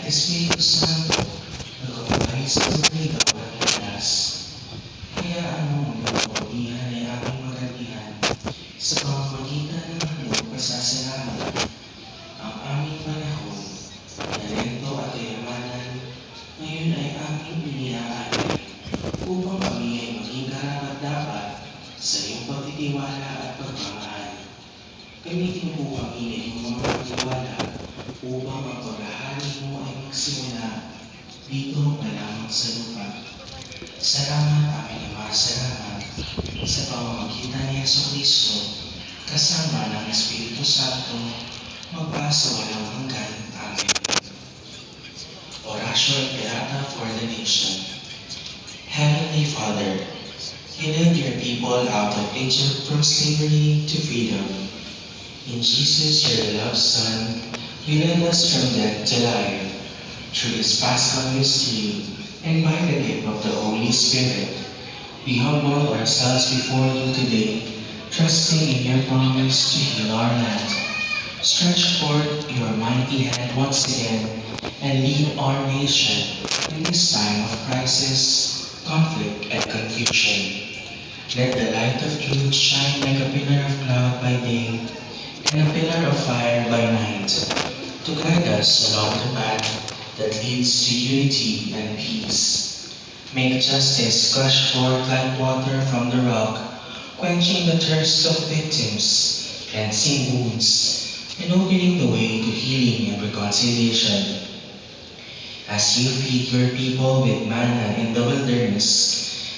Espiritu Santo, nagkakabay sa pagkaligaw ng landas. Kaya ano ang kapagihan ay aming magagihan sa pamamagitan ng handog pasasalamat. Ang aming panahon, talento at kayamanan, ngayon ay aming iniaalay upang kami ay maging karapat-dapat sa iyong pagtitiwala at pagmamahal. Gamitin po kami na iyong mga pagtitiwala upang ang paghahari mo ay magsimula dito pa lamang sa lupa. Salamat, aming Ama, salamat sa pamamagitan ni Jesucristo kasama ng Espiritu Santo magpasa walang hanggan. Amen. Orasyon Pirata for the Nation. Heavenly Father, you led your people out of Egypt from slavery to freedom. In Jesus, your beloved Son, you led us from death to life. Through His Paschal mystery and by the gift of the Holy Spirit, we humble ourselves before you today, trusting in your promise to heal our land. Stretch forth your mighty hand once again and lead our nation in this time of crisis, conflict, and confusion. Let the light of truth shine like a pillar of cloud by day and a pillar of fire by night, to guide us along the path that leads to unity and peace. Make justice gush forth like water from the rock, quenching the thirst of victims, cleansing wounds, and opening the way to healing and reconciliation. As you feed your people with manna in the wilderness,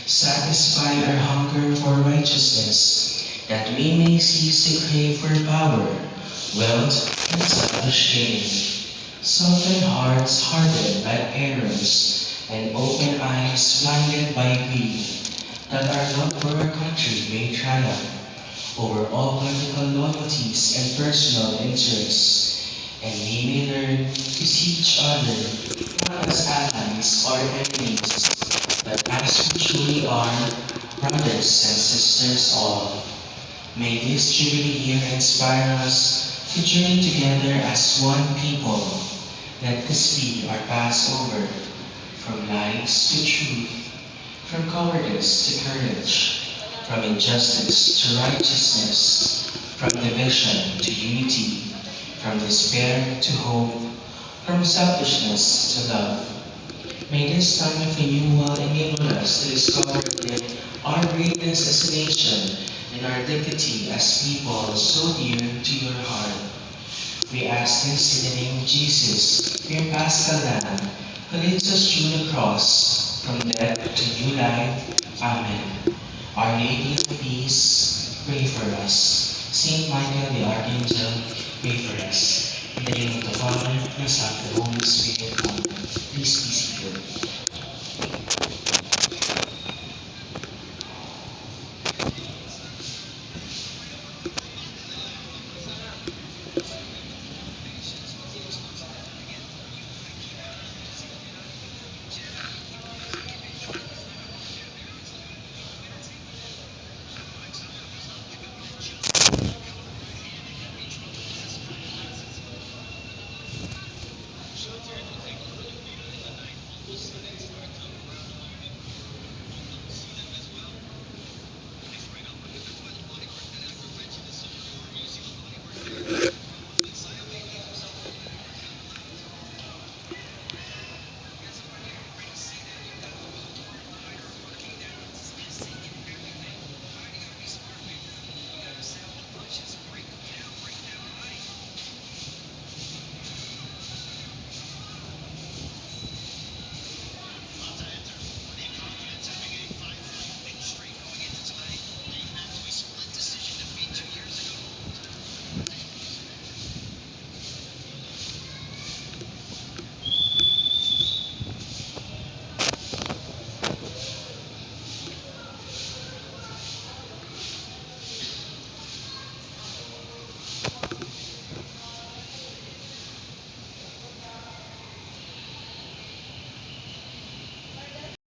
satisfy our hunger for righteousness, that we may cease to crave for power, wealth, and selfish gain. Soften hearts hardened by errors, and open eyes blinded by greed, that our love for our country may triumph over all political loyalties and personal interests, and we may learn to see each other not as allies or enemies, but as we truly are, brothers and sisters all. May this Jubilee year inspire us to journey together as one people. Let this be our Passover, from lies to truth, from cowardice to courage, from injustice to righteousness, from division to unity, from despair to hope, from selfishness to love. May this time of renewal enable us to discover again our greatness as a nation and our dignity as people so dear to your heart. We ask this in the name of Jesus, your Paschal Lamb, who leads us through the cross, from death to new life. Amen. Our Lady of Peace, pray for us. Saint Michael the Archangel, pray for us. In the name of the Father, the Son, and the Holy Spirit. Amen. Please be seated.